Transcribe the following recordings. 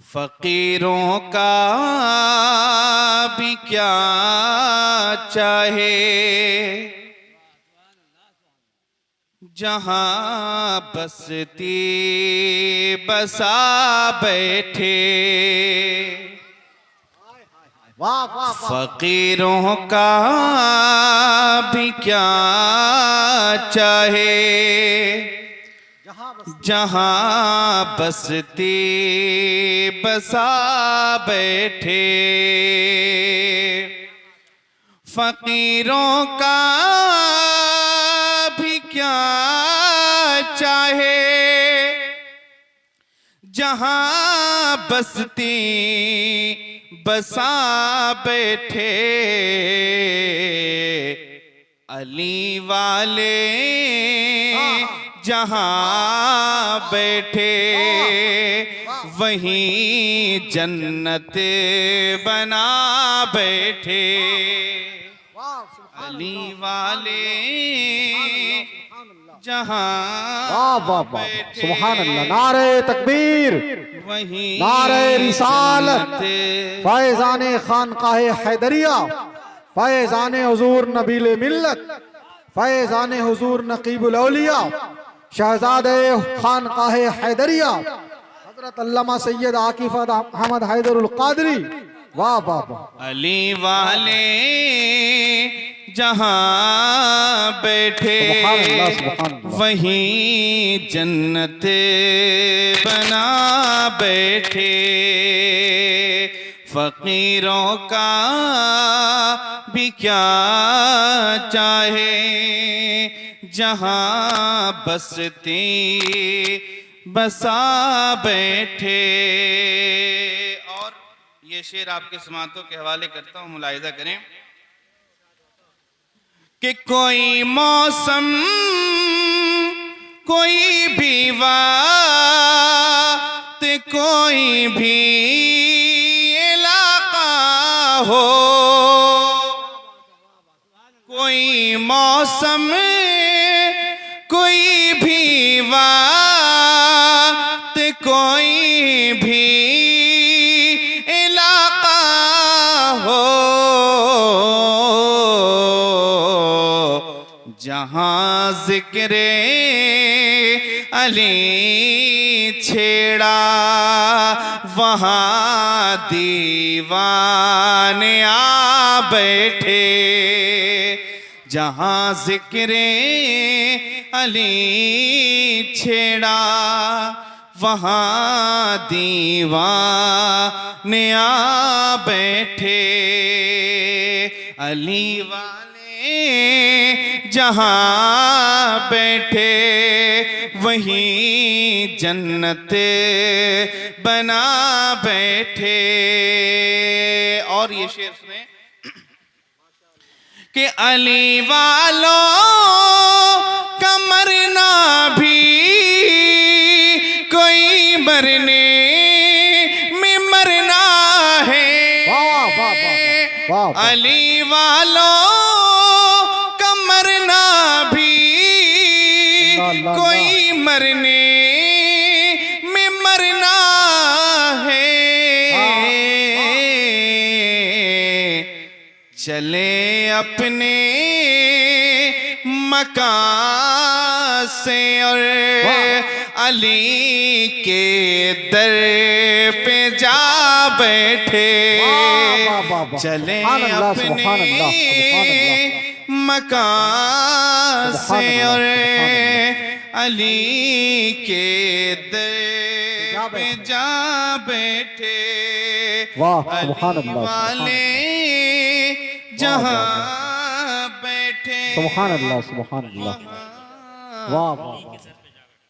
फकीरों का भी क्या चाहे, जहां बसती बसा बैठे। फकीरों का भी क्या चाहे, जहां बसती बसा बैठे। फकीरों का भी क्या चाहे, जहां बसती बसा बैठे। अली वाले जहां बैठे, वहीं जन्नत बना बैठे। अली वाले जहां बैठे, सुभान अल्लाह। नारे तकबीर, वहीं नारे रिसालत, फैज़ाने खानकाहे हैदरिया, फैज़ाने हुजूर नबील मिल्लत, फैज़ाने हुजूर नकीबुल औलिया, शहजादे खानकाहे हैदरिया, हजरत अल्लामा सैयद आकिफ अहमद हैदरुल कादरी। वाह वाह वाह। अली वाले जहां बैठे, वहीं जन्नत बना बैठे। फकीरों का भी क्या चाहे, जहां बसती बसा बैठे। और ये शेर आपके समातों के हवाले करता हूं, मुलाहिजा करें कि कोई मौसम, कोई भी वक्त, कोई भी इलाका हो, कोई मौसम, कोई भी वक्त, कोई भी इलाका हो, जहां जिक्रे अली छेड़ा, वहां दीवाने आ बैठे। जहां जिक्रे अली छेड़ा, वहां दीवाने आ बैठे। अली वाले जहां बैठे, वहीं जन्नत बना बैठे। और ये शेर सुने कि अली वालों का मरना भी कोई मरने में मरना है। अली वालों का मरना भी कोई मरने में मरना है। चले अपने मकान से और अली के दर पे जा बैठे। चले अपने मकान से और अली के दर पे जा बैठे। अली वाले जहां बैठे, सुभान अल्लाह, सुभान अल्लाह। वाह वाह।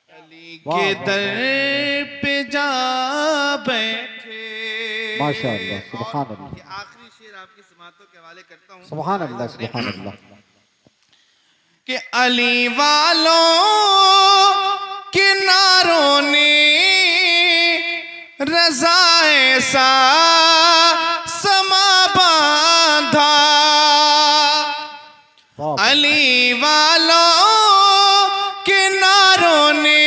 अली के दर पे जा बैठे। माशाअल्लाह, सुभान अल्लाह। आखिरी शेर आपकी समातों के हवाले करता हूं। सुभान अल्लाह, सुभान अल्लाह। कि अली वालों के नारों ने रज़ा ऐसा समा बांधा। अली वालों के नारों ने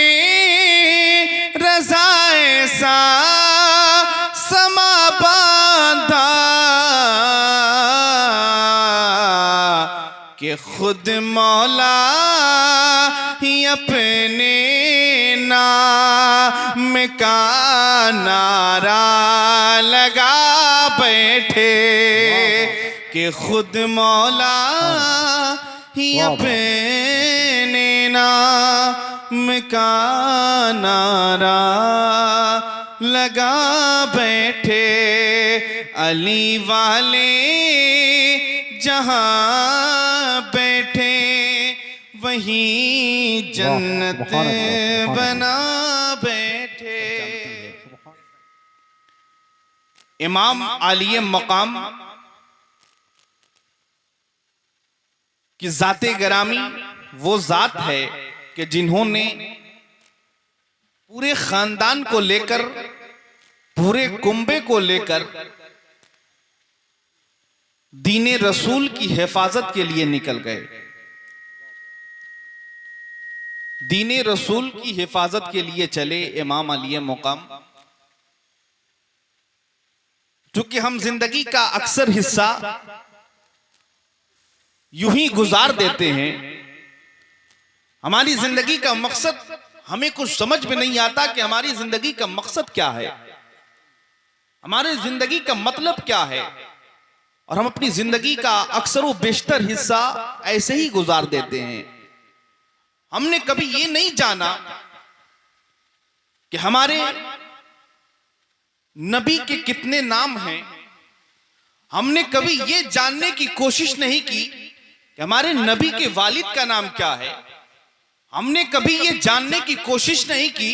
रज़ा ऐसा कि खुद मौला ही अपने नाम का नारा लगा बैठे, कि खुद मौला ही अपने नाम का नारा लगा बैठे। अली वाले जहां बैठे वहीं जन्नत बना बैठे। इमाम आलिए मकाम कि जाते गरामी वो जात है कि जिन्होंने पूरे खानदान को लेकर, पूरे कुंबे को लेकर दीने रसूल की हिफाजत के लिए निकल गए। दीने रसूल की हिफाजत के लिए चले इमाम अली मुकाम। चूंकि हम जिंदगी का अक्सर हिस्सा यूं ही गुजार देते हैं, हमारी जिंदगी का मकसद हमें कुछ समझ में नहीं आता कि हमारी जिंदगी का मकसद क्या है, हमारी जिंदगी का मतलब क्या है, और हम अपनी जिंदगी का अक्सर व बेशतर हिस्सा ऐसे ही गुजार देते हैं। हमने कभी ये नहीं जाना कि हमारे नबी के कितने नाम हैं। हमने कभी ये जानने की कोशिश नहीं की कि हमारे नबी के वालिद का नाम क्या है। हमने कभी ये जानने की कोशिश नहीं की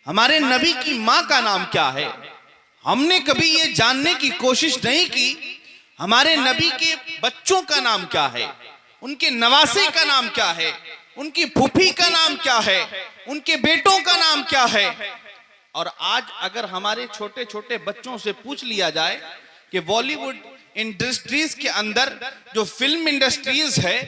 हमारे नबी की मां का नाम क्या है। हमने कभी ये जानने की कोशिश नहीं की हमारे नबी के बच्चों का नाम क्या है, उनके नवासे का नाम क्या है, उनकी फूफी का नाम क्या है, उनके बेटों का नाम क्या है। और आज अगर हमारे छोटे छोटे बच्चों से पूछ लिया जाए कि बॉलीवुड इंडस्ट्रीज के अंदर जो फिल्म इंडस्ट्रीज है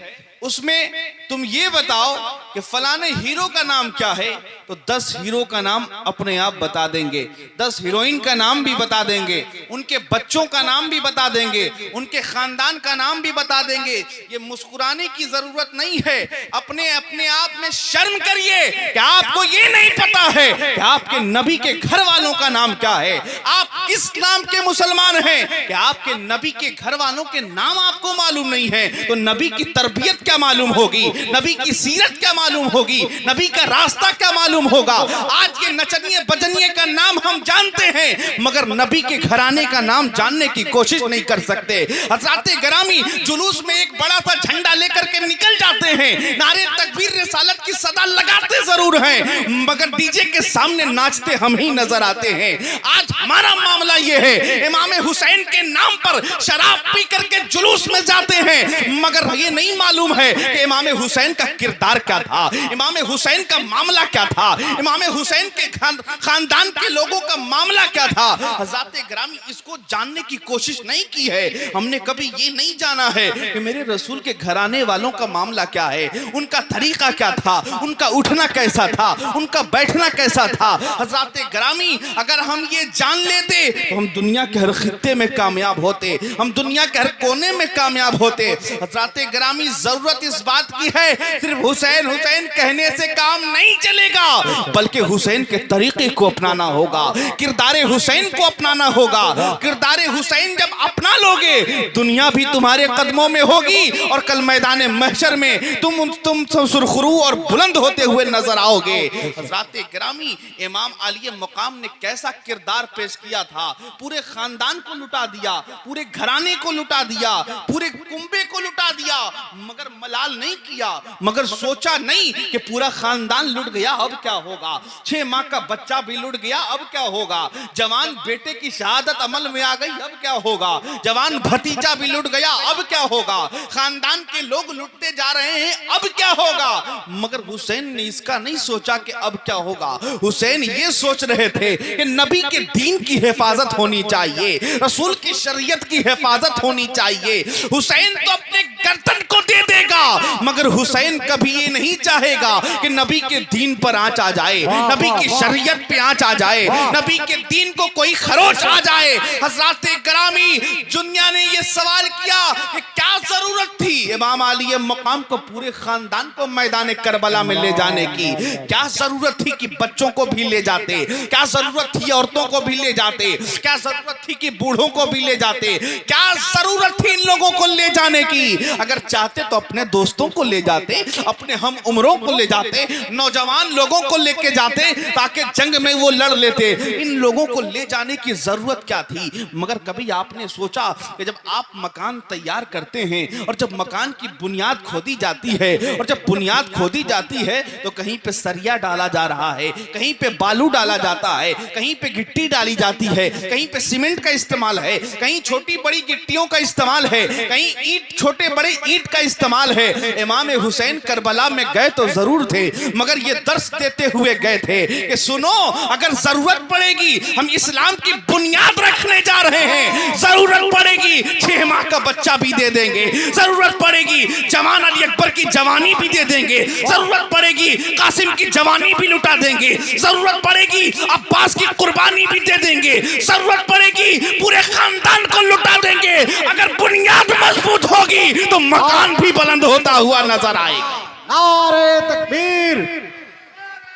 उसमें तुम ये बताओ कि फलाने हीरो का नाम क्या है, तो 10 हीरो का नाम अपने आप बता देंगे, 10 हीरोइन का नाम भी बता देंगे, उनके बच्चों का नाम भी बता देंगे, उनके खानदान का नाम भी बता देंगे। ये मुस्कुराने की जरूरत नहीं है, अपने अपने आप में शर्म करिए कि आपको ये नहीं पता है कि आपके नबी के घर वालों का नाम क्या है, आप किस नाम के मुसलमान हैं कि आपके नबी के घर वालों के नाम आपको मालूम नहीं है। तो नबी की तरबियत क्या मालूम होगी, नबी की सीरत क्या मालूम होगी, नबी का रास्ता क्या मालूम होगा। आज के नचनिए बजनिए का नाम हम जानते हैं मगर नबी के घराने का नाम जानने की कोशिश नहीं कर सकते। हज़रात गिरामी जुलूस में एक बड़ा सा झंडा लेकर के निकल जाते हैं, नारे तकबीर रिसालत की सदा लगाते जरूर हैं मगर डीजे के सामने नाचते हम ही नजर आते हैं। आज हमारा मामला ये है, इमाम हुसैन के नाम पर शराब पी करके जुलूस में जाते हैं मगर ये नहीं मालूम है कि इमाम हुसैन का किरदार क्या था, इमाम हुसैन का मामला क्या था, इमाम हुसैन के खानदान के लोगों का मामला क्या था। हज़रात गिरामी इसको जानने की कोशिश नहीं की है। हमने कभी ये नहीं जाना है कि मेरे रसूल के घराने वालों का मामला क्या है, उनका तरीका क्या था, उनका उठना कैसा था, उनका बैठना कैसा था। हज़रात गिरामी अगर हम ये जान लेते तो हम दुनिया के हर खित्ते में कामयाब होते, हम दुनिया के हर कोने में कामयाब होते। हज़रात गिरामी जरूरत इस बात की है सिर्फ हुसैन हुसैन कहने से काम नहीं चलेगा बल्कि हुसैन के तरीके को अपनाना होगा, किरदार हुसैन को अपनाना होगा। किरदार हुसैन जब अपना लोगे दुनिया भी तुम्हारे कदमों में होगी और कल मैदान महशर में तुम सुरखरू और बुलंद होते हुए नजर आओगे। हज़रात गिरामी इमाम आलिए मकाम ने कैसा किरदार पेश किया था, पूरे खानदान को लुटा दिया, पूरे घराने को लुटा दिया, पूरे कुंबे को लुटा दिया मगर मलाल नहीं किया, मगर सोचा नहीं कि पूरा खानदान लुट गया अब क्या होगा, 6 माह का बच्चा भी लुट गया अब क्या होगा, जवान बेटे की शहादत अमल में आ गई अब क्या होगा, जवान भतीजा भी लुट गया अब क्या होगा, खानदान के लोग लुटते जा रहे हैं अब क्या होगा। मगर हुसैन ने इसका नहीं सोचा कि अब क्या होगा। हुसैन ये सोच रहे थे कि नबी के दीन की हिफाजत होनी चाहिए, रसूल की शरीयत की हिफाजत होनी चाहिए। हुसैन तो अपने गर्दन को दे देगा, मगर हुसैन कभी ये नहीं चाहेगा कि नबी के दीन पर आंच आ जाए, नबी की शरीयत पे आंच आ जाए, नबी के दीन को कोई खरोच आ जाए। हज़रात ग्रामी, दुनिया ने ये सवाल किया कि क्या जरूरत थी इमाम अली मकाम को पूरे खानदान को मैदान करबला में ले जाने की? क्या जरूरत थी कि बच्चों को भी ले जाते? क्या जरूरत थी औरतों को भी ले जाते? क्या जरूरत थी कि बूढ़ों को भी ले जाते? क्या जरूरत थी इन लोगों को ले जाने की? अगर चाहते तो अपने दोस्तों को ले जाते, अपने हम उम्रों को ले जाते, नौजवान लोगों को लेके जाते ताकि जंग में वो लड़ लेते। इन लोगों को ले जाने की जरूरत क्या थी? मगर कभी आपने सोचा कि जब आप मकान तैयार करते हैं और जब मकान की बुनियाद खोदी जाती है, और जब बुनियाद खोदी जाती है तो कहीं पे सरिया डाला जा रहा है, कहीं पे बालू डाला जाता है, कहीं पे गिट्टी डाली जाती है, कहीं पे सीमेंट का इस्तेमाल है, कहीं छोटी बड़ी गिट्टियों का इस्तेमाल है, कहीं ईंट, छोटे बड़े ईंट का इस्तेमाल है। इमाम हुसैन करबला में गए तो जरूर थे, मगर ये दर्श देते हुए गए थे कि सुनो, अगर जरूरत पड़ेगी हम इस्लाम की बुनियाद रखने जा रहे हैं, जरूरत पड़ेगी 6 माह का बच्चा भी दे देंगे, जरूरत पड़ेगी जवान अली अकबर की जवानी भी दे देंगे, जरूरत पड़ेगी कासिम की जवानी भी लुटा देंगे, जरूरत पड़ेगी अब्बास की कुर्बानी भी दे देंगे, जरूरत पड़ेगी पूरे खानदान को लुटा देंगे। अगर बुनियाद मजबूत होगी तो मकान भी बुलंद होता हुआ नजर आएगा। नारे तकबीर,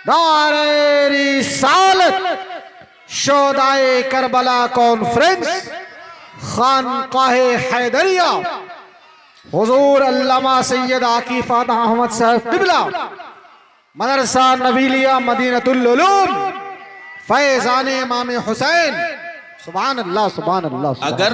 नारे रिसालत। शोदाए करबला कॉन्फ्रेंस, खानकाहे हैदरिया, हुजूर अल्लामा सैयद आकिफ अहमद साहब किबला, मदरसा नबीलिया मदीनतुल उलूम, फैजान इमाम हुसैन। सुभान अल्लाह, सुभान अल्लाह, सुभान अगर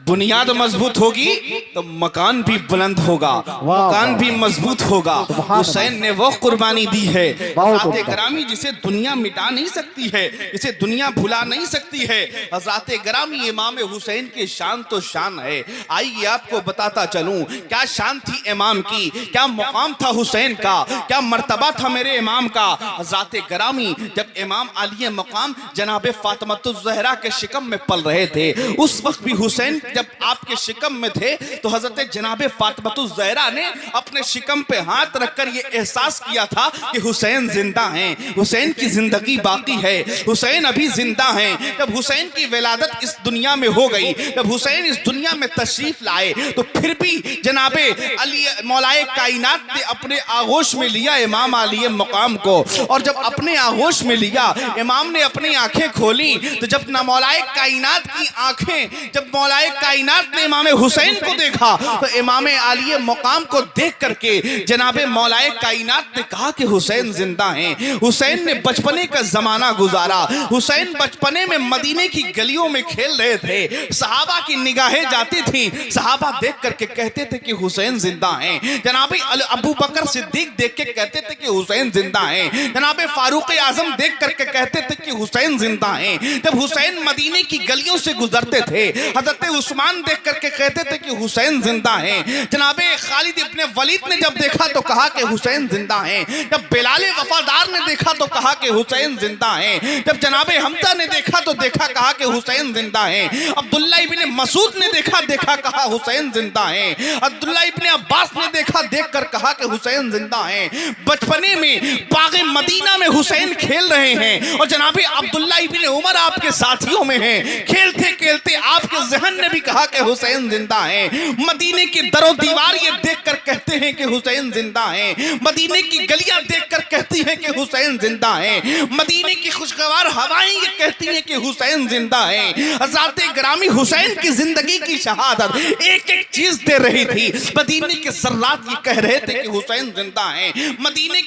बुनियाद मजबूत होगी तो मकान भी बुलंद होगा, मकान भी मजबूत होगा। हुसैन ने वो कुर्बानी दी है हज़रात ग्रामी जिसे दुनिया मिटा नहीं सकती है, इसे दुनिया भुला नहीं सकती है। हज़रात ग्रामी इमाम हुसैन की शान तो शान है। आइए आपको बताता चलूं क्या शान थी इमाम की, क्या मुकाम था हुसैन का, क्या मर्तबा था मेरे इमाम का। हज़रात ग्रामी, जब इमाम अली मकाम जनाब फातिमतुज़ ज़हरा के शिकम में पल रहे थे, उस वक्त भी हुसैन जब आपके शिकम में थे तो हजरत जनाबे फातिमतुज़ ज़हरा ने अपने शिकम पे हाथ रखकर ये एहसास किया था कि हुसैन जिंदा हैं, हुसैन की जिंदगी बाकी है, हुसैन अभी जिंदा हैं। जब हुसैन की विलादत इस दुनिया में हो गई, जब हुसैन इस दुनिया में तशरीफ लाए, तो फिर भी जनाबे अली मौलाए कायनात ने अपने आगोश में लिया इमाम अली मकाम को। और जब अपने आगोश में लिया, इमाम ने अपनी आंखें खोली, तो जब ना मौलाए कायनात की आंखें, जब मौलाए कायनात ने इमाम हुसैन को देखा, तो इमाम अली मकाम को देख करके जनाबे मौलाए कायनात ने कहा कि हुसैन जिंदा हैं। हुसैन ने बचपने का जमाना गुजारा, हुसैन बचपने में मदीने की गलियों में खेल रहे थे, सहाबा की निगाहें जाती थी, सहाबा देख करके कहते थे कि हुसैन जिंदा हैं। जनाबे अबू बकर सिद्दीक देख के कहते थे कि हुसैन जिंदा हैं। जनाबे फारूक आजम देख करके कहते थे कि हुसैन जिंदा हैं। जब हुसैन मदीने की गलियों से गुजरते थे, हजरत उस्मान देख करके कहते थे कि हुसैन जिंदा हैं। जनाबे खालिद इब्ने वलीद ने जब देखा तो कहा कि हुसैन जिंदा हैं। जब बिलाल वफादार ने देखा तो कहा कि हुसैन जिंदा हैं। जब जनाबे हमजा ने देखा तो देखा, कहा कि हुसैन जिंदा हैं। अब्दुल्ला इब्ने मसूद ने देखा कहा हुसैन जिंदा हैं। अब्दुल्ला इब्ने अब्बास ने देखा, देखकर कहा कि हुसैन जिंदा हैं। बचपने में बागे मदीना में हुसैन खेल रहे हैं और जनाबे अब्दुल्ला इब्ने उमर आपके साथियों में हैं। खेलते खेलते आपके जहन ने भी कहा कि हुसैन जिंदा हैं। मदीने की दरो दीवार ये देखकर कहते हैं कि हुसैन जिंदा हैं। मदीने की गलियां देखकर कहती हैं कि हुसैन जिंदा हैं। मदीने की खुशगवार हवाएं ये कहती हैं कि हुसैन जिंदा हैं। हज़रात ग्रामी, हुसैन की जिंदगी की शहादत एक एक चीज दे रही थी। मदीने के सर्रात ये कह रहे थे कि हुसैन जिंदा हैं। मदीने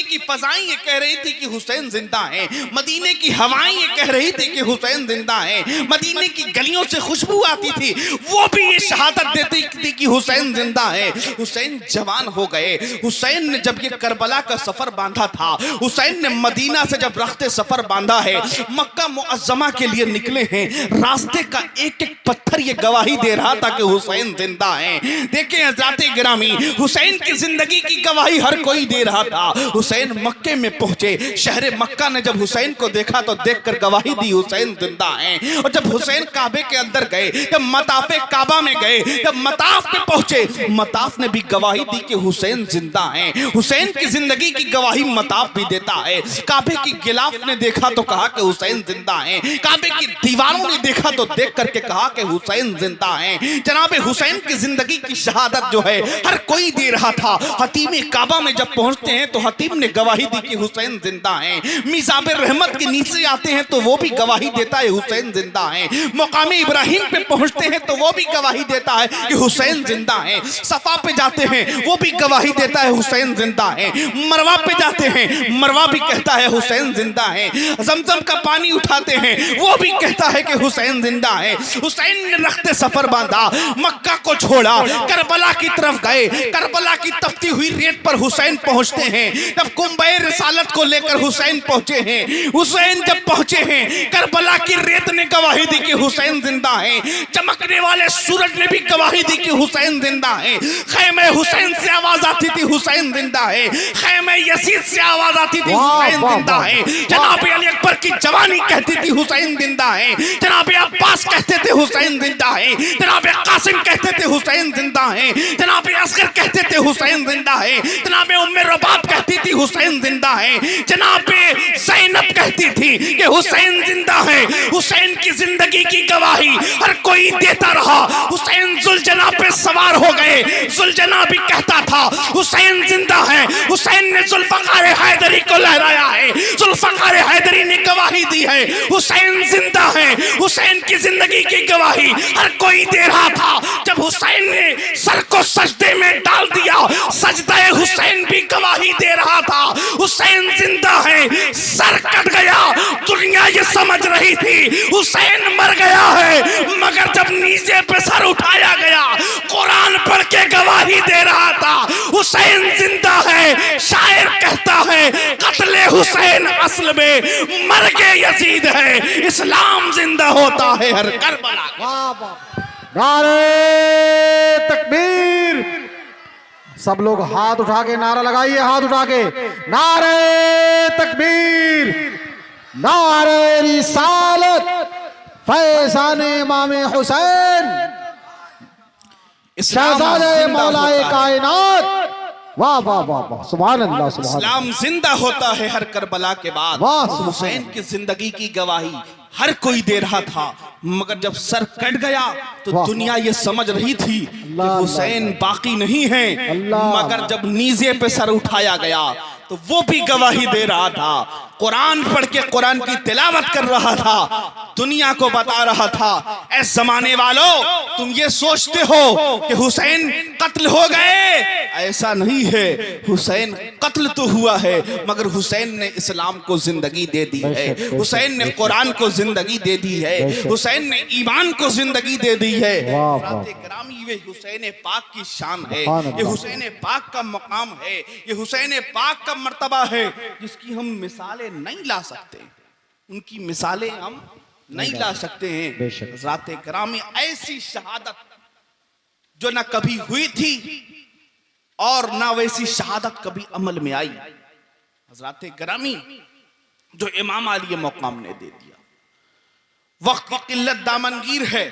की फजाएं ये कह रही थी कि हुसैन जिंदा हैं। मदीने की हवाएं ये कह रही थी कि हुसैन जिंदा हैं। मदीने की गलियों से खुशबू आती थी, वो भी ये शहादत देती थी कि हुसैन जिंदा है। हुसैन जवान हो गए। हुसैन ने जब ये करबला का सफर बांधा था, हुसैन ने मदीना से जब रखते सफर बांधा है, मक्का मुअज्जमा के लिए निकले हैं, रास्ते का एक एक पत्थर ये गवाही दे रहा था कि हुसैन जिंदा है। देखें हज़रात गिरामी, हुसैन की जिंदगी की गवाही हर कोई दे रहा था। हुसैन मक्के में पहुंचे, शहर मक्का ने जब हुसैन को देखा तो देखकर गवाही दी हुसैन जिंदा है। और जब हुसैन काबे के अंदर गए, जब मताफे काबा में गए, जब मताफ पे पहुंचे, मताफ ने भी गवाही दी कि हुसैन जिंदा हैं। हुसैन की जिंदगी की गवाही मताफ भी देता है। काबे की गिलाफ ने देखा तो कहा कि हुसैन जिंदा हैं। काबे की दीवारों ने देखा तो देख करके कहा कि हुसैन जिंदा हैं। जनाबे हुसैन की जिंदगी की शहादत जो है हर कोई दे रहा था। हतीम काबा में जब पहुंचते हैं तो हतीम ने गवाही दी कि हुसैन जिंदा हैं। मिज़ाब रहमत के नीचे आते हैं तो वो भी गवाही देता है हुसैन जिंदा हैं। मुकाम इब्राहिम पे पहुंचते हैं तो वो भी गवाही देता है कि हुसैन जिंदा हैं। सफा पे जाते हैं वो भी गवाही देता है हुसैन जिंदा हैं। मरवा पे जाते हैं मरवा भी कहता है हुसैन जिंदा हैं। जमजम का पानी उठाते हैं वो भी कहता है कि हुसैन जिंदा हैं। हुसैन ने रखते सफर बांधा, मक्का को छोड़ा, करबला की तरफ गए। करबला की तपती हुई रेत पर हुसैन पहुंचते हैं। जब कुंभे रिसालत को लेकर हुसैन पहुंचे हैं, हुसैन जब पहुंचे हैं, करबला की रेत ने गवाही दी कि हुसैन जिंदा हैं। चमकने वाले सूरज ने भी गवाही दी कि हुसैन जिंदा हैं। खैमे हुसैन से आवाज आती थी हुसैन जिंदा है। खैमे यसीद से आवाज आती थी हुसैन जिंदा है। जनाब अली अकबर की जवानी कहती थी हुसैन जिंदा है। जनाब अब्बास कहते थे हुसैन जिंदा है। जनाब कासिम कहते थे हुसैन जिंदा है। जनाब असगर कहते थे हुसैन जिंदा है। जनाब उम्मे रबाब कहती थी हुसैन जिंदा है। जनाब ज़ैनब कहती थी कि हुसैन जिंदा है। हुसैन की जिंदगी की गवाही हर कोई देता रहा। हुसैन जुलजना पे सवार हो गए। जुलजना भी कहता था हुसैन जिंदा है। हुसैन ने जुल्फकार हैदरी को लहराया है। जुल्फकार हैदरी ने गवाही दी है हुसैन जिंदा है। हुसैन की जिंदगी की गवाही हर कोई दे रहा था। जब हुसैन ने सर को सजदे में डाल दिया, सजदा हुसैन भी गवाही दे रहा था हुसैन जिंदा है। सर कट गया, दुनिया ये समझ रही थी हुसैन मर गया है, मगर जब नीचे पे सर उठाया गया, कुरान पढ़ के गवाही दे रहा था हुसैन जिंदा है। शायर कहता है कत्ले हुसैन असल में मर्गे यजीद है, इस्लाम जिंदा होता है हर करबला। नारे तकबीर। सब लोग हाथ उठा के नारा लगाइए, हाथ उठा के नारे तकबीर, नारे रिसालत, फैज़ाने इमाम हुसैन, शहज़ादे मौलाए कायनात। वाह वाह वाह वाह, सुभान अल्लाह, सुभान अल्लाह। इस्लाम जिंदा होता है हर करबला के बाद। हुसैन की जिंदगी की गवाही हर कोई दे रहा था, मगर जब सर कट गया तो दुनिया ये समझ रही थी कि हुसैन बाकी नहीं है, मगर जब नीजे पे सर उठाया गया तो वो भी गवाही दे रहा था। कुरान पढ़ के कुरान की तिलावत कर रहा था, दुनिया को बता रहा था ऐ जमाने वालों, तुम ये सोचते हो कि हुसैन कत्ल हो गए, ऐसा नहीं है। हुसैन कत्ल तो हुआ है, मगर हुसैन ने इस्लाम को जिंदगी दे दी है। हुसैन ने कुरान को जिंदगी दे दी है। हुसैन ने ईमान को जिंदगी दे दी है। ग्रामी ये हुसैन पाक की शान है, ये हुसैन पाक का मकाम है, ये हुसैन पाक का मर्तबा है, जिसकी हम मिसालें नहीं ला सकते। उनकी मिसालें हम नहीं ला सकते हैं। हज़रात ग्रामी ऐसी शहादत जो ना कभी हुई थी और ना वैसी शहादत कभी अमल में आई। हज़रात ग्रामी जो इमाम आली मकाम ने दे दिया। वक्त की किल्लत दामनगीर है,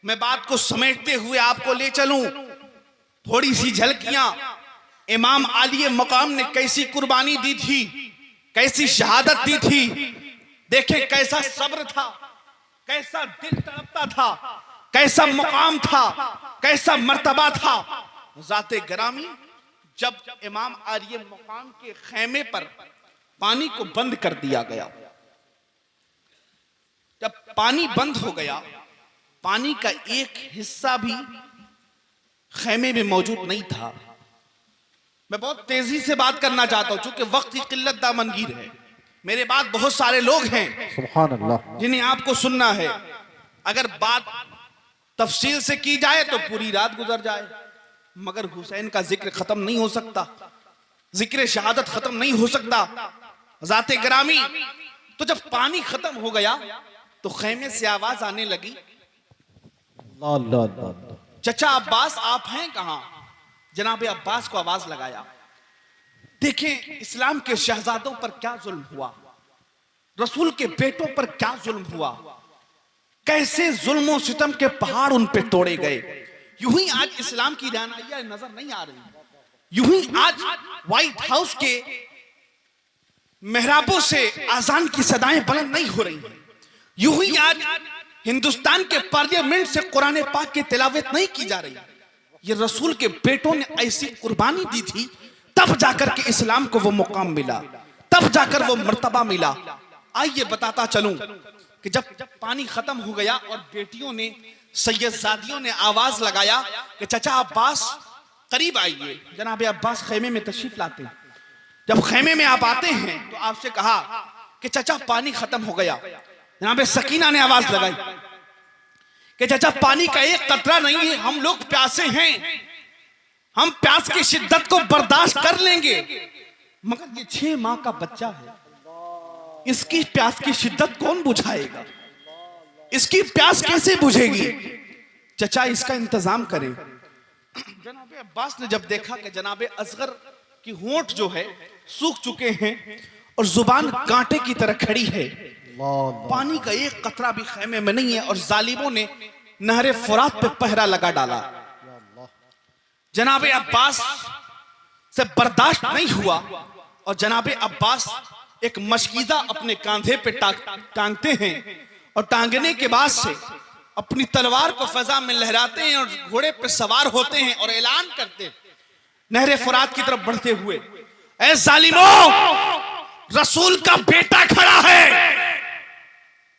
मैं बात को समेटते हुए आपको ले चलूं। थोड़ी सी झलकियां इमाम आली मकाम ने कैसी कुर्बानी दी थी, कैसी शहादत दी थी। देखें कैसा सब्र था, कैसा दिल तड़पता था, कैसा मुकाम था, कैसा मर्तबा था। ज़ाते ग्रामी जब इमाम आली मकाम के खैमे पर पानी को बंद कर दिया गया, जब पानी बंद हो गया, पानी का एक हिस्सा भी खैमे में मौजूद नहीं था। मैं बहुत तेजी से बात करना चाहता हूं क्योंकि वक्त की किल्लत दामनगीर है। मेरे बाद बहुत सारे लोग हैं सुभान अल्लाह जिन्हें आपको सुनना है। अगर बात तफसील से की जाए तो पूरी रात गुजर जाए, मगर हुसैन का जिक्र खत्म नहीं हो सकता, जिक्र शहादत खत्म नहीं हो सकता। ज़ाते ग्रामी तो जब पानी खत्म हो गया तो खैमे से आवाज आने लगी, चचा अब्बास आप हैं कहां? जनाब अब्बास को आवाज लगाया। देखें इस्लाम के शहजादों पर क्या जुल्म हुआ, रसूल के बेटों पर क्या जुल्म हुआ। कैसे जुल्म सितम के पहाड़ उन पे तोड़े गए। यूं ही आज इस्लाम की रहनुमाइयां नजर नहीं आ रही, यूं ही आज व्हाइट हाउस के मेहराबों से आजान की सदाएं बुलंद नहीं हो रही हैं, यूं ही आज हिंदुस्तान के पार्लियामेंट से कुरान पाक की तिलावत नहीं की जा रही। ये रसूल के बेटों ने ऐसी कुर्बानी दी थी, तब जाकर के इस्लाम को वो मुकाम मिला, तब जाकर वो मर्तबा मिला। आइए बताता चलूं कि जब पानी खत्म हो गया और बेटियों ने, सैयदजादियों ने आवाज लगाया कि चचा अब्बास करीब आइए। जनाब अब्बास खेमे में तशरीफ लाते हैं। जब खेमे में आप आते हैं तो आपसे कहा कि चचा पानी खत्म हो गया। जनाब सकीना ने आवाज लगाई कि चचा पानी का एक कतरा नहीं है, हम लोग प्यासे हैं, हम प्यास की शिद्दत को बर्दाश्त कर लेंगे, मगर ये 6 माह का बच्चा है, इसकी प्यास की शिद्दत कौन बुझाएगा, इसकी प्यास कैसे बुझेगी, चचा इसका इंतजाम करें। जनाब अब्बास ने जब देखा कि जनाब असगर की होंठ जो है सूख चुके हैं और जुबान कांटे की तरह खड़ी है, पानी का एक कतरा भी खेमे में नहीं है, और जालिमों ने नहरे फुरात पे पहरा लगा डाला। जनाब अब्बास से बर्दाश्त नहीं हुआ और जनाब अब्बास एक मशकीजा अपने कांधे पे टांगते हैं और टांगने के बाद से अपनी तलवार को फजा में लहराते हैं और घोड़े पे सवार होते हैं और ऐलान करते हैं नहरे फुरात की तरफ बढ़ते हुए, ऐ जालिमों, रसूल का बेटा खड़ा है,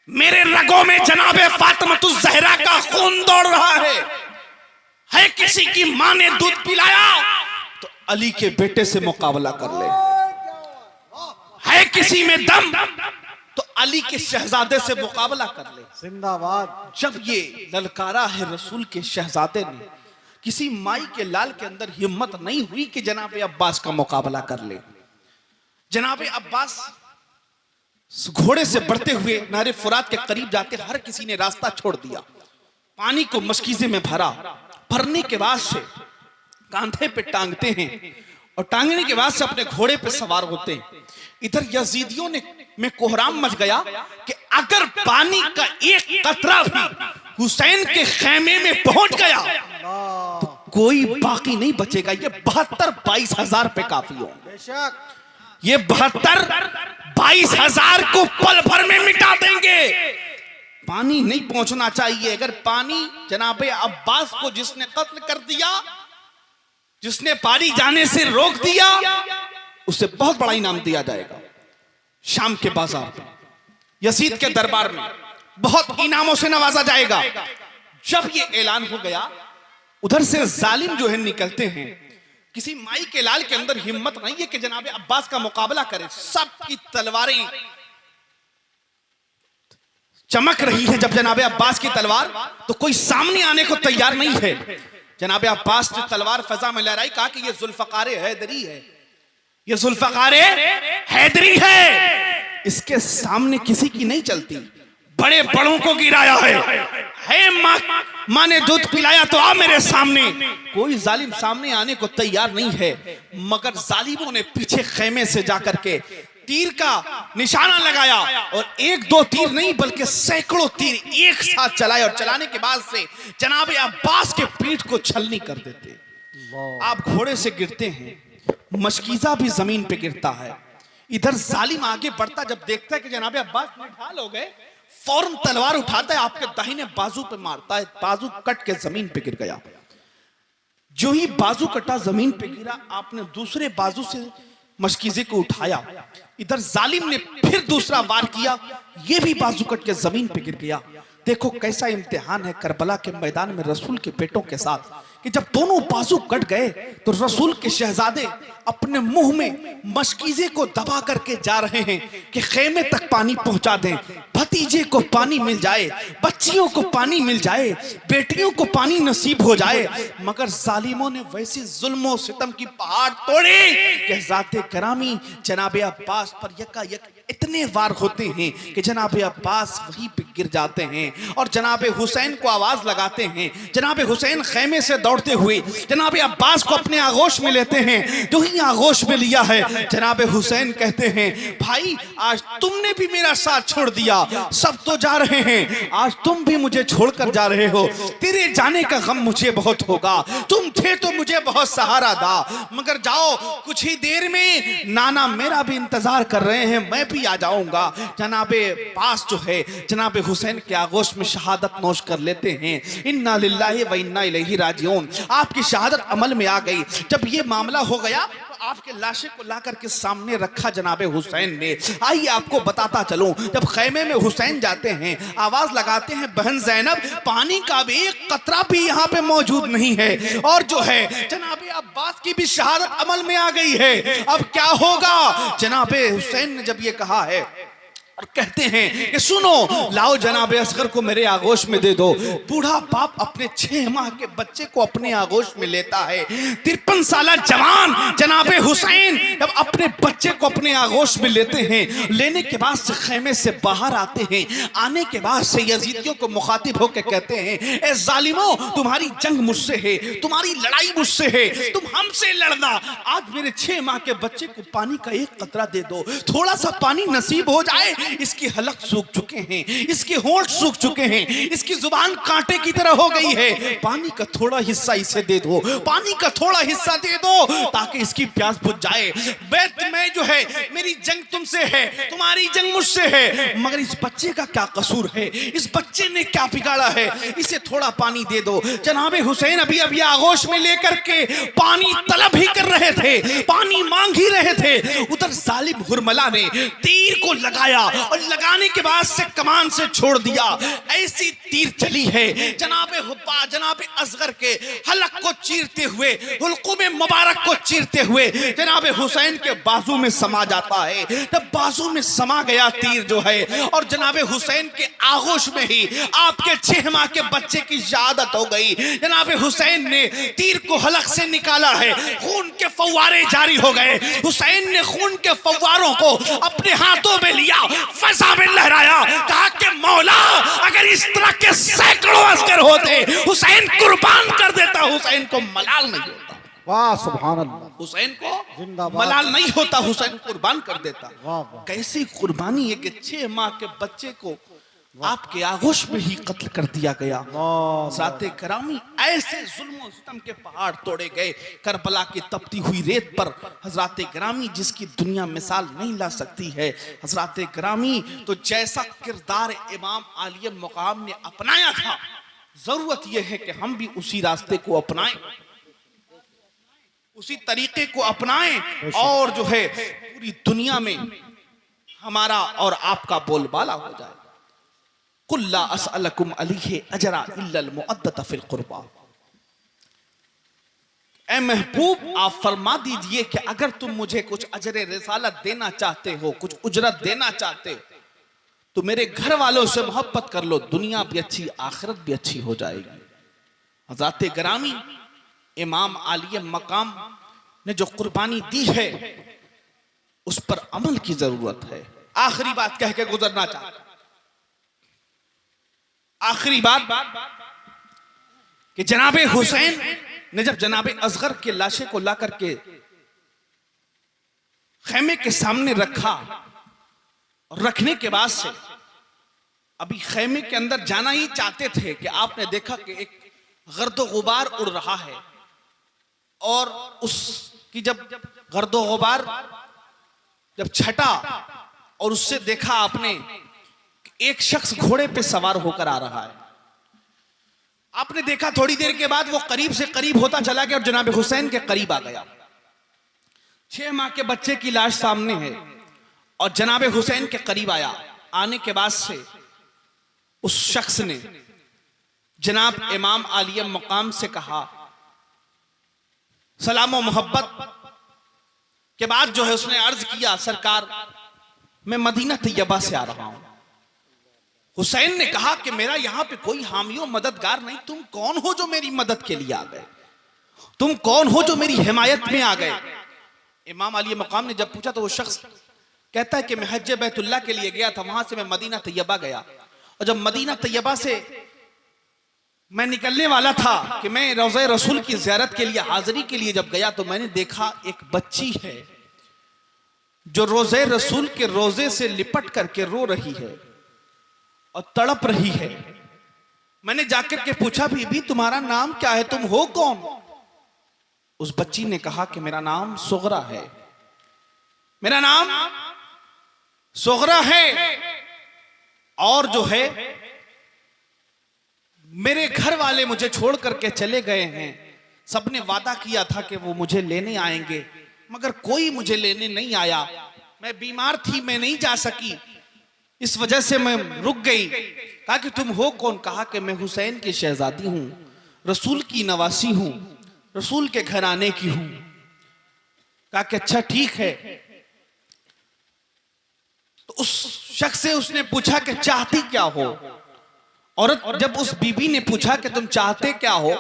मेरे रगों में जनाबे फातिमतुज़ ज़हरा का खून दौड़ रहा है किसी की मां ने दूध पिलाया तो अली के बेटे से मुकाबला कर ले, है किसी में दम तो अली के शहजादे से मुकाबला कर ले। जिंदाबाद। जब ये ललकारा है रसूल के शहजादे ने, किसी माई के लाल के अंदर हिम्मत नहीं हुई कि जनाब अब्बास का मुकाबला कर ले। जनाब अब्बास घोड़े से बढ़ते हुए नहरे फुरात के करीब जाते हर किसी ने रास्ता छोड़ दिया, पानी को मशकीजे में भरा, भरने के बाद से कांधे पे टांगते हैं और टांगने के बाद से अपने घोड़े पे सवार होते हैं। इधर यजीदियों ने में कोहराम मच गया कि अगर पानी का एक कतरा भी हुसैन के खेमे में पहुंच गया तो कोई बाकी नहीं बचेगा। ये 72-22,000 पे काफी हो, ये 72-22,000 को पल भर में मिटा देंगे। पानी नहीं पहुंचना चाहिए। अगर पानी जनाबे अब्बास को जिसने कत्ल कर दिया, जिसने पानी जाने से रोक दिया, उसे बहुत बड़ा इनाम दिया जाएगा। शाम के बाजार में, यजीद के दरबार में बहुत इनामों से नवाजा जाएगा। जब ये ऐलान हो गया, उधर से जालिम जो है निकलते हैं। किसी माई के लाल के अंदर हिम्मत नहीं है कि जनाबे अब्बास का मुकाबला करे। सबकी तलवारें चमक रही है। जब जनाबे अब्बास की तलवार, तो कोई सामने आने को तैयार नहीं है। जनाबे अब्बास ने तलवार फजा में लहराई, कहा कि ये जुल्फकार हैदरी है, ये जुल्फकार हैदरी है, इसके सामने किसी की नहीं चलती। बड़े बड़ों को गिराया है माँ ने दूध पिलाया तो आ मेरे सामने। कोई जालिम सामने आने को तैयार नहीं है, मगर जालिमों ने पीछे खेमे से जाकर के तीर का निशाना लगाया और 1-2 तीर नहीं बल्कि सैकड़ों तीर एक साथ चलाए और चलाने के बाद से जनाबे अब्बास के पीठ को छलनी कर देते। आप घोड़े से गिरते हैं, मशकीजा भी जमीन पे गिरता है। इधर जालिम आगे बढ़ता, जब देखता है कि जनाबे अब्बास निढाल हो गए, फौरन तलवार उठाता है, आपके दाहिने बाजू पे मारता है, बाजू कट के जमीन पे गिर गया। जो ही बाजू कटा जमीन पे गिरा, आपने दूसरे बाजू से मशकीजे को उठाया। इधर जालिम ने फिर दूसरा वार किया, ये भी बाजू कट के जमीन पे गिर गया। देखो कैसा इम्तिहान है करबला के मैदान में रसूल के बेटों के साथ, कि जब दोनों बाजू कट गए तो रसूल के शहजादे अपने मुंह में मशकीजे को दबा करके जा रहे हैं कि खेमे तक पानी पहुंचा दें, भतीजे को पानी मिल जाए, बच्चियों को पानी मिल जाए, बेटियों को पानी नसीब हो जाए। मगर जालिमों ने वैसी जुल्म और सितम की पहाड़ तोड़ी कि ज़ाते करामी जनाबे अब्बास पर यकायक इतने वार होते हैं कि जनाब अब्बास वहीं पे गिर जाते हैं और जनाब हुसैन को आवाज लगाते हैं। जनाब हुसैन खैमे से दौड़ते हुए जनाब अब्बास को अपने आगोश में लेते हैं। जो ही आगोश में लिया है, जनाब हुसैन कहते हैं, भाई आज तुमने भी मेरा साथ छोड़ दिया, सब तो जा रहे हैं, आज तुम भी मुझे छोड़कर जा रहे हो। तेरे जाने का गम मुझे बहुत होगा, तुम थे तो मुझे बहुत सहारा था, मगर जाओ कुछ ही देर में नाना मेरा भी इंतजार कर रहे हैं, मैं भी आ जाऊंगा। जनाबे पास जो है जनाबे हुसैन के आगोश में शहादत नोश कर लेते हैं। इन्ना लिल्लाहि व इन्ना इलैहि राजिऊन। आपकी शहादत अमल में आ गई। जब ये मामला हो गया तो आपके लाशे को लाकर के सामने रखा जनाबे हुसैन ने। आइए आपको बताता चलूं, जब खैमे में हुसैन जाते हैं, आवाज लगाते हैं, बहन ज़ैनब पानी का भी एक कतरा भी यहाँ पे मौजूद नहीं है, और जो है जनाबे अब्बास की भी शहादत अमल में आ गई है, अब क्या होगा। जनाबे हुसैन ने जब ये कहा है और कहते हैं कि सुनो, लाओ जनाबे असगर को मेरे आगोश में दे दो। बूढ़ा बाप अपने 6 माह के बच्चे को अपने आगोश में लेता है। 53 साल जवान जनाबे हुसैन जब अपने बच्चे को अपने आगोश में लेते हैं, लेने के बाद से खैमे से बाहर आते हैं। आने के बाद से यजीदियों को मुखातिब होकर कहते हैं, ए जालिमों, तुम्हारी जंग मुझसे है, तुम्हारी लड़ाई मुझसे है, तुम हमसे लड़ना। आज मेरे 6 माह के बच्चे को पानी का एक कतरा दे दो, थोड़ा सा पानी नसीब हो जाए। इसकी हलक सूख चुके हैं, इसके होंठ सूख चुके हैं, इसकी जुबान कांटे की तरह हो गई है। पानी का थोड़ा हिस्सा इसे दे दो, पानी का थोड़ा हिस्सा दे दो, ताकि इसकी प्यास बुझ जाए। बैत में जो है मेरी जंग तुमसे है, तुम्हारी जंग मुझसे है, मगर इस बच्चे का क्या कसूर है, इस बच्चे ने क्या बिगाड़ा है, इसे थोड़ा पानी दे दो। जनाबे हुसैन अभी अभी आगोश में लेकर के पानी तलब ही कर रहे थे, पानी मांग ही रहे थे। उधर जालिम हुरमला ने तीर को लगाया और लगाने के बाद से कमान से छोड़ दिया। ऐसी तीर चली है जनाबे हुब्बा जनाबे असगर के हलक को चीरते हुए, हुल्कुम मुबारक को चीरते हुए जनाबे हुसैन के बाजू में समा जाता है। जब बाजू में समा गया तीर जो है, और जनाबे हुसैन के आगोश में ही आपके 6 माह के बच्चे की शहादत हो गई। जनाबे हुसैन ने तीर को हलक से निकाला है, खून के फव्वारे जारी हो गए। हुसैन ने खून के फव्वारों को अपने हाथों में लिया, फजा में लहराया, कहा कि मौला अगर इस तरह के सैकड़ों अस्कर होते, हुसैन कुर्बान कर देता, हुसैन को मलाल नहीं होता। वाह सुभान अल्लाह। हुसैन को जिंदाबाद। मलाल नहीं होता, हुसैन कुर्बान कर देता। वाह वाह। कैसी कुर्बानी है कि 6 माह के बच्चे को आपके आगोश में ही कत्ल कर दिया गया। ज़ाते करामी ऐसे जुल्म और सितम के पहाड़ तोड़े गए। करबला की तपती हुई रेत पर हजराते करामी जिसकी दुनिया मिसाल नहीं ला सकती है। हजराते करामी तो जैसा किरदार इमाम आलिया मुकाम ने अपनाया था, जरूरत यह है कि हम भी उसी रास्ते को अपनाएं, उसी तरीके को अपनाएं, और जो है पूरी दुनिया में हमारा और आपका बोलबाला हो जाए। कुल्ला असअलकुम अलैहि अजरा इल्लल मुअद्दत फिल कुर्बा। ऐ महबूब आप फरमा दीजिए कि अगर तुम मुझे कुछ अजरे रिसालत देना चाहते हो, कुछ उजरत देना चाहते हो, तो मेरे घर वालों से मोहब्बत कर लो, दुनिया भी अच्छी आखिरत भी अच्छी हो जाएगी। हज़रात गिरामी इमाम आलिया मकाम ने जो कुर्बानी दी है उस पर अमल की जरूरत है। आखिरी बात कह के गुजरना चाहता, आखिरी बात कि जनाबे हुसैन ने जब जनाबे असगर के लाशे को ला करके खैमे के सामने रखा, और रखने के बाद से अभी खैमे के अंदर जाना ही चाहते थे कि आपने देखा कि एक गर्दो गुबार उड़ रहा है, और उसकी जब गर्दो गुबार जब छटा और उससे देखा आपने एक शख्स घोड़े पे सवार होकर आ रहा है। आपने देखा थोड़ी देर के बाद वो करीब से करीब होता चला गया और जनाब हुसैन के करीब आ गया। 6 माह के बच्चे की लाश सामने है और जनाब हुसैन के करीब आया। आने के बाद से उस शख्स ने जनाब इमाम आलिया मकाम से कहा, सलाम और मोहब्बत के बाद जो है उसने अर्ज किया, सरकार मैं मदीना तैयबा से आ रहा हूं। हुसैन ने कहा कि मेरा यहां पे कोई हामी मददगार नहीं, तुम कौन हो जो मेरी मदद के लिए आ गए, तुम कौन हो जो मेरी हिमायत में आ गए। इमाम अली मकाम ने जब पूछा तो वो शख्स कहता है कि मैं हज बैतुल्लाह के लिए गया था, वहां से मैं मदीना तैयबा गया, और जब मदीना तैयबा से मैं निकलने वाला था कि मैं रोज़े रसूल की ज़ियारत के लिए हाजिरी के लिए जब गया, तो मैंने देखा एक बच्ची है जो रोज़े रसूल के रोजे से लिपट करके रो रही है और तड़प रही है। मैंने जाकर के पूछा, बीबी तुम्हारा नाम क्या है, तुम हो कौन? उस बच्ची ने कहा कि मेरा नाम सुगरा है, मेरा नाम सुगरा है, और जो है मेरे घर वाले मुझे छोड़ करके चले गए हैं। सबने वादा किया था कि वो मुझे लेने आएंगे, मगर कोई मुझे लेने नहीं आया। मैं बीमार थी, मैं नहीं जा सकी, इस वजह से मैं रुक गई। कहा कि तुम हो कौन? कहा कि मैं हुसैन की शहजादी हूं, रसूल की नवासी हूं, रसूल के घराने की हूं। कहा कि अच्छा ठीक है। तो उस शख्स से उसने पूछा कि चाहती क्या हो? औरत जब उस बीबी ने पूछा कि तुम चाहते क्या हो,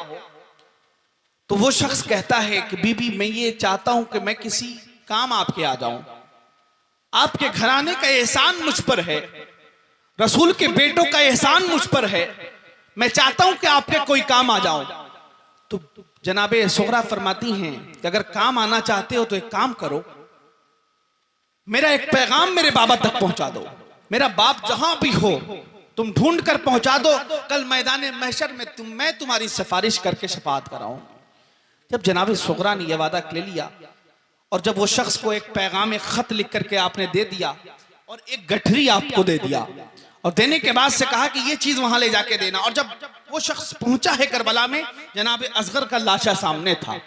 तो वो शख्स कहता है कि बीबी मैं ये चाहता हूं कि मैं किसी काम आपके आ जाऊं, आपके घराने का एहसान मुझ पर है, रसूल के बेटों का एहसान मुझ पर है, मैं चाहता हूं कि आपके कोई काम आ जाऊं। तो जनाबे सुगरा फरमाती हैं कि अगर काम आना चाहते हो तो एक काम करो, मेरा एक पैगाम मेरे बाबा तक पहुंचा दो, मेरा बाप जहां भी हो तुम ढूंढ कर पहुंचा दो, कल मैदान महशर में मैं तुम्हारी सिफारिश करके शफाअत कराऊं। जब जनाब सुगरा ने यह वादा ले लिया, और जब वो शख्स को एक पैगाम, एक खत लिख करके आपने दे दिया और एक गठरी आपको दे दिया, और देने के बाद से कहा कि ये चीज वहां ले जाके देना। और जब वो शख्स पहुंचा है करबला में, जनाब असगर का लाशा सामने था।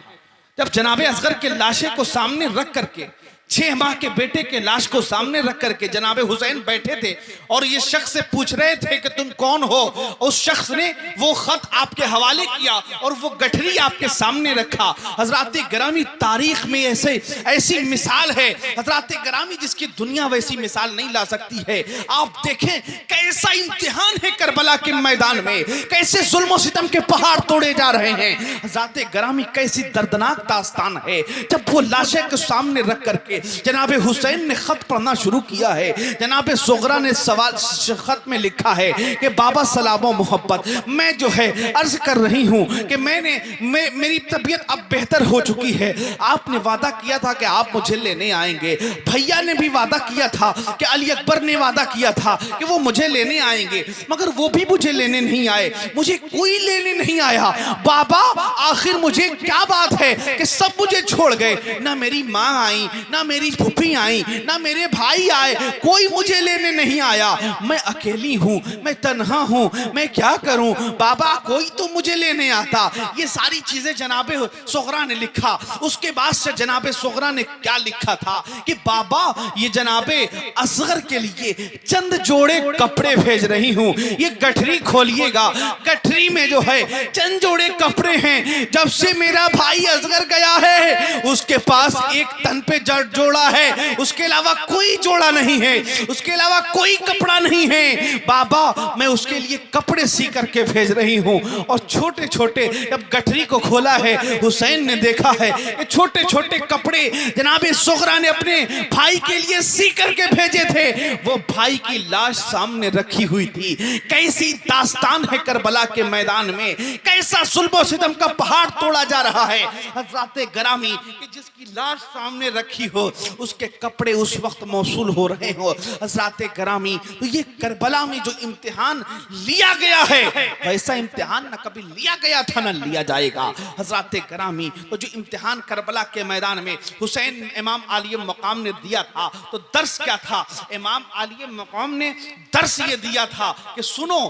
जब जनाब असगर के लाशे को सामने रख करके, 6 माह के बेटे के लाश को सामने रख करके जनाब हुसैन बैठे थे, और ये शख्स से पूछ रहे थे कि तुम कौन हो। उस शख्स ने वो खत आपके हवाले किया और वो गठरी आपके सामने रखा। हजरात गिरामी, तारीख में ऐसी मिसाल है हजरात गिरामी जिसकी दुनिया वैसी मिसाल नहीं ला सकती है। आप देखें कैसा इम्तिहान है करबला के मैदान में, कैसे जुल्म सितम के पहाड़ तोड़े जा रहे हैं। हजरात गिरामी, कैसी दर्दनाक दास्तान है। जब वो लाशे के सामने रख करके जनाब हुसैन ने खत पढ़ना शुरू किया है, जनाब सुगरा ने सवाल खत में लिखा है कि बाबा सलामो मोहब्बत, मैं जो है अर्ज कर रही हूं कि मेरी तबीयत अब बेहतर हो चुकी है। आपने वादा किया था कि आप मुझे लेने आएंगे, भैया ने भी वादा किया था कि अली अकबर ने वादा किया था कि वो मुझे लेने आएंगे, मगर वो भी मुझे लेने नहीं आए, मुझे कोई लेने नहीं आया। बाबा आखिर मुझे क्या बात है कि सब मुझे छोड़ गए, ना मेरी माँ आई, ना मेरी फूफी आई, ना मेरे भाई आए, कोई मुझे लेने नहीं आया। मैं अकेली हूं, मैं तन्हा हूं, मैं क्या करूं? बाबा कोई तो मुझे लेने आता। ये सारी चीजें जनाबे सुगरा ने लिखा। उसके बाद से जनाबे सुगरा ने क्या लिखा था कि बाबा ये जनाबे असगर के लिए चंद जोड़े कपड़े भेज रही हूं, ये गठरी खोलिएगा, गठरी में जो है चंद जोड़े कपड़े हैं। जब से मेरा भाई असगर गया है उसके पास एक तन पे जोड़ा है, उसके अलावा कोई जोड़ा नहीं है, उसके अलावा कोई कपड़ा नहीं है। बाबा मैं उसके लिए कपड़े सी करके भेज रही हूं। और छोटे छोटे, जब गठरी को खोला है हुसैन ने देखा है कि छोटे छोटे कपड़े जनाबे सुगरा ने अपने भाई के लिए सी करके भेजे थे। वो भाई की लाश सामने रखी हुई थी। कैसी दास्तान है करबला के मैदान में, कैसा सुल्बो सितम का पहाड़ तोड़ा जा रहा है। हज़रात गिरामी, जिसकी लाश सामने रखी हो उसके कपड़े उस वक्त मौसूल हो रहे हो। हज़रात गिरामी, तो ये करबला में जो इम्तिहान लिया गया है वैसा इम्तिहान न कभी लिया गया था न लिया जाएगा। हज़रात गिरामी, तो जो इम्तिहान करबला के मैदान में हुसैन इमाम आलिय मकाम ने दिया था, तो दर्स क्या था? इमाम आलिय मकाम ने दर्स ये दिया था कि सुनो,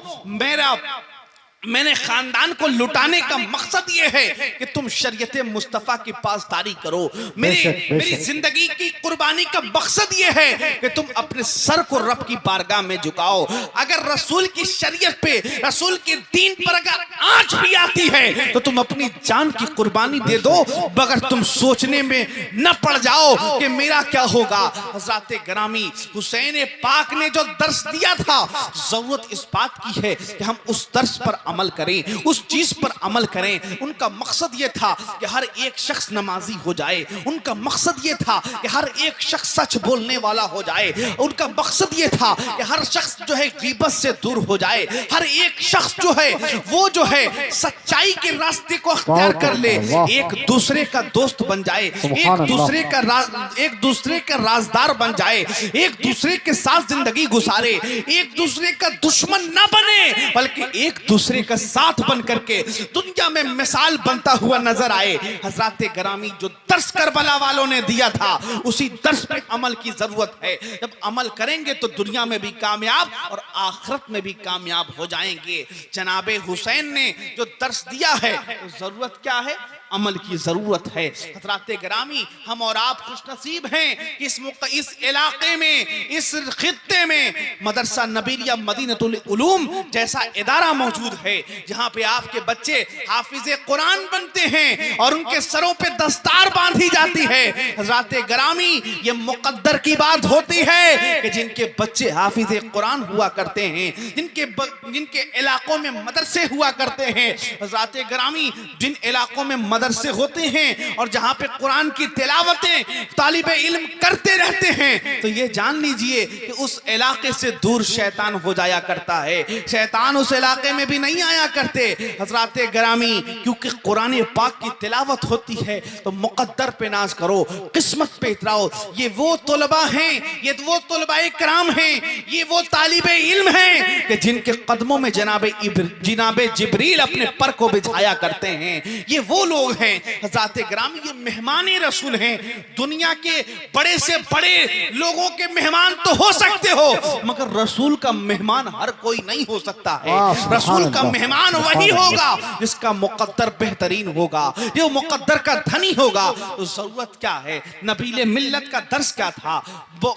मैंने खानदान को लुटाने का मकसद ये है कि तुम शरीयत मुस्तफा की पासदारी करो। मेरी जिंदगी की कुर्बानी का मकसद ये है कि तुम अपने सर को रब की बारगाह में झुकाओ। अगर रसूल की शरीयत पे, रसूल के दीन पर अगर आंच भी आती है तो तुम अपनी जान की कुर्बानी दे दो, मगर तुम सोचने में न पड़ जाओ कि मेरा क्या होगा। हज़रात गिरामी, हुसैन पाक ने जो दर्स दिया था, जरूरत इस बात की है कि हम उस दर्स पर अमल करें, उस चीज पर अमल करें। उनका मकसद ये था कि हर एक शख्स नमाजी हो जाए, उनका मकसद ये था कि हर एक शख्स सच बोलने वाला हो जाए, उनका मकसद ये था कि हर शख्स जो है गीबत से दूर हो जाए, हर एक शख्स जो है वो जो है सच्चाई के रास्ते को अख्तियार कर ले, एक दूसरे का दोस्त बन जाए, एक दूसरे का राजदार बन जाए, एक दूसरे के साथ जिंदगी गुजारे, एक दूसरे का दुश्मन ना बने बल्कि एक दूसरे का साथ बन करके दुनिया में मिसाल बनता हुआ नजर आए। हजरत गिरामी जो दर्श करबला वालों ने दिया था उसी दर्श पे अमल की जरूरत है। जब अमल करेंगे तो दुनिया में भी कामयाब और आखिरत में भी कामयाब हो जाएंगे। जनाबे हुसैन ने जो दर्श दिया है तो जरूरत क्या है? अमल की जरूरत है। हजरत गिरामी हम और आप खुशनसीब हैं कि इस इलाके में, इस खित्ते में मदरसा नबीलिया मदीनतुल उलूम जैसा इदारा मौजूद है जहां पे आपके बच्चे हाफिज़े कुरान बनते हैं और उनके सरों पे दस्तार बांधी जाती है। हजरत गिरामी ये मुकद्दर की बात होती है कि जिनके बच्चे हाफिज़े कुरान हुआ करते हैं, जिनके इलाकों में मदरसे हुआ करते हैं। हजरत गिरामी जिन इलाकों में मदरसे होते हैं और जहां पे कुरान की तिलावतें तालिबे इल्म करते रहते हैं तो ये जान लीजिए कि उस इलाके से दूर शैतान हो जाया करता है। शैतान उस इलाके में भी नहीं आया करते। हजरत गिरामी क्योंकि कुरान पाक की तिलावत होती है तो मुकद्दर पे नाज करो, किस्मत पे इतराओ। ये वो तुलबा हैं, ये वो तुलबाए किराम हैं, ये वो तालिबे इल्म हैं कि जिनके कदमों में जनाबे जिब्रील अपने पर को बिछाया करते हैं। ये वो लोग हैं हज़रत गिरामी, ये मेहमाने रसूल हैं। दुनिया के बड़े से बड़े लोगों के मेहमान तो हो सकते हो मगर रसूल का मेहमान हर कोई नहीं हो सकता है। रसूल का मेहमान वही होगा जिसका मुकद्दर बेहतरीन होगा, जो मुकद्दर का धनी होगा। तो जरूरत क्या है? नबीले मिल्लत का दर्स क्या था?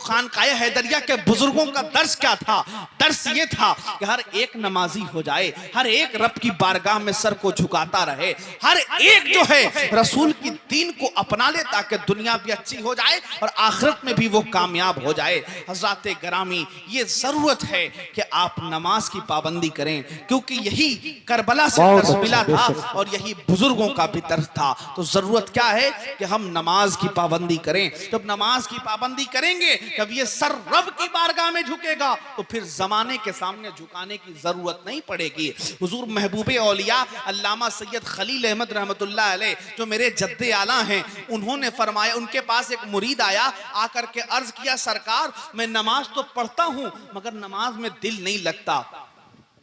खानकाए हैदरिया के बुजुर्गों का दर्स क्या था? दर्स ये था कि हर एक नमाजी हो जाए, हर एक रब की बारगाह में सर को झुकाता रहे, हर एक जो है रसूल की दीन को अपना ले ताकि दुनिया भी अच्छी हो जाए और आखिरत में भी वो कामयाब हो जाए। हजरत गिरामी ये जरूरत है कि आप नमाज की पाबंदी करें क्योंकि यही करबला से दर्स मिला था और यही बुजुर्गों का भी दर्स था। तो जरूरत क्या है कि हम नमाज की पाबंदी करें। जब नमाज की पाबंदी करेंगे जब ये सर रब की बारगाह में झुकेगा तो फिर जमाने के सामने झुकाने की जरूरत नहीं पड़ेगी। हुजूर महबूबे औलिया अल्लामा सैयद खलील अहमद रहमतुल्लाह अलैह जो मेरे जद्दे आला हैं, उन्होंने फरमाया, उनके पास एक मुरीद आया, आकर के अर्ज किया, सरकार मैं नमाज तो पढ़ता हूं मगर नमाज में दिल नहीं लगता।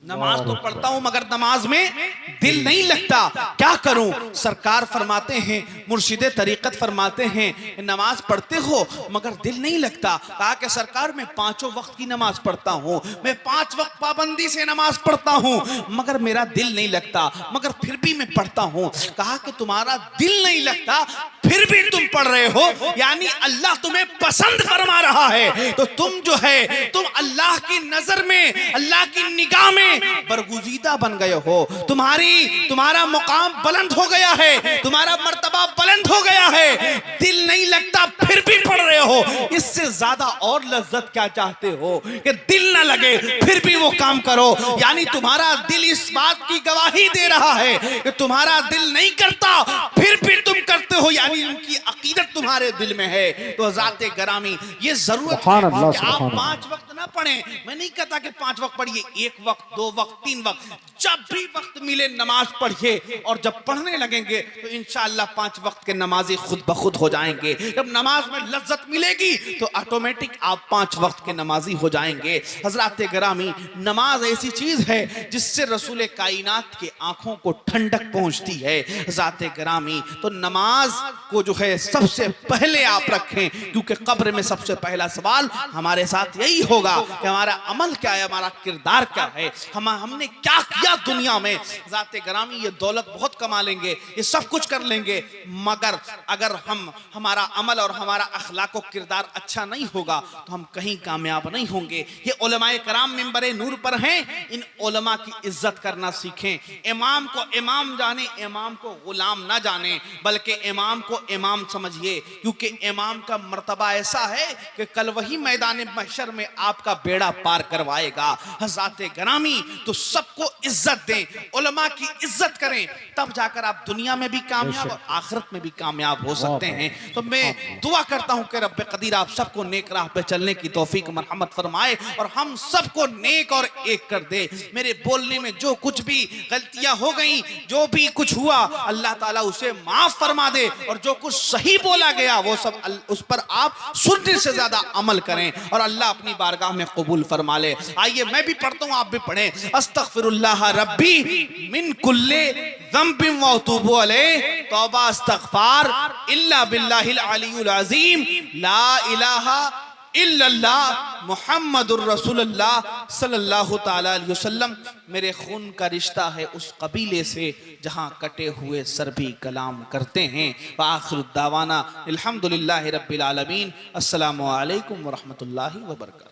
नमाज तो पढ़ता हूं मगर नमाज में दिल नहीं लगता, क्या करूं? सरकार फरमाते हैं, मुर्शिदे तरीकत फरमाते हैं, नमाज पढ़ते हो मगर दिल नहीं लगता। कहा कि सरकार मैं 5 वक्त की नमाज पढ़ता हूं, मैं 5 वक्त पाबंदी से नमाज पढ़ता हूं मगर मेरा दिल नहीं लगता, मगर फिर भी मैं पढ़ता हूं। कहा कि तुम्हारा दिल नहीं लगता फिर भी तुम पढ़ रहे हो, यानी अल्लाह तुम्हें पसंद फरमा रहा है। तो तुम जो है तुम अल्लाह की नजर में, अल्लाह की निगाह में बरगुजीदा बन गए हो, तुम्हारा मुकाम बुलंद हो गया है, तुम्हारा मर्तबा बुलंद हो गया है। दिल नहीं लगता फिर भी पढ़ रहे हो, इससे ज्यादा और लज्जत क्या चाहते हो कि दिल ना लगे फिर भी वो काम करो। यानी तुम्हारा दिल इस बात की गवाही दे रहा है कि तुम्हारा दिल नहीं करता फिर भी तुम करते हो, यानी उनकी अकीदत तुम्हारे दिल में है। तो ज़ाते गिरामी ये जरूरत है कि आप 5 वक्त ना पढ़ें। मैं नहीं कहता कि 5 वक्त पढ़िए, 1 वक्त, 2 वक्त, 3 वक्त, जब भी वक्त मिले नमाज पढ़िए। और जब पढ़ने लगेंगे तो इंशाअल्लाह 5 वक्त के नमाजी खुद ब खुद हो जाएंगे। जब नमाज में लज्जत मिलेगी तो ऑटोमेटिक आप 5 वक्त के नमाजी हो जाएंगे। हजरत गिरामी नमाज ऐसी चीज है जिससे रसूल कायनात के आंखों को ठंडक पहुंचती है। हजरत गिरामी तो नमाज को जो है सबसे पहले आप रखें क्योंकि कब्र में सबसे पहला सवाल हमारे साथ यही होगा कि हमारा अमल क्या है, हमारा किरदार क्या है, हमने क्या किया दुनिया में। ज़ाते गिरामी ये दौलत बहुत कमा लेंगे, ये सब कुछ कर लेंगे, मगर अगर हमारा अमल और हमारा अखलाक और किरदार अच्छा नहीं होगा तो हम कहीं कामयाब नहीं होंगे। ये उलमाए कराम मिंबरे नूर पर हैं, इन उलमा की इज्जत करना सीखें। इमाम को इमाम जाने, इमाम को गुलाम ना जाने, बल्कि इमाम को इमाम समझिए क्योंकि इमाम का मर्तबा ऐसा है कि कल वही मैदान महशर में आपका बेड़ा पार करवाएगा। हज़रात गिरामी, तो सबको इज्जत दें, उलमा की इज्जत करें, तब जाकर आप दुनिया में भी कामयाब और आखिरत में भी कामयाब हो सकते हैं। तो मैं दुआ करता हूं कि रब्बे कदीर आप सबको नेक राह पे चलने की तौफीक मरहमत फरमाए और हम सबको नेक और एक कर दे। मेरे बोलने में जो कुछ भी गलतियां हो गई, जो भी कुछ हुआ, अल्लाह ताला उसे माफ फरमा दे, और जो कुछ सही बोला गया वो सब उस पर आप सुनने से ज्यादा अमल करें और अल्लाह अपनी बारगाह में कबूल फरमा ले। आइए मैं भी पढ़ता हूं, आप भी पढ़ें। अस्तगफिरुल्लाह रब्बी मिन कुल्ले ज़ंबिन व अतूबु अलैह, तौबा इस्तगफार इल्ला बिल्लाहिल अलीयुल अज़ीम, ला इलाहा इल्लल्लाह मुहम्मदुर रसूलुल्लाह सल्लल्लाहु ताला अलैहि वसल्लम। मेरे खून का रिश्ता है उस कबीले से जहां कटे हुए सर भी कलाम करते हैं। व आखिरु दावाना अल्हम्दुलिल्लाहि रब्बिल आलमीन। अस्सलामु अलैकुम व रहमतुल्लाहि व बरकातहू।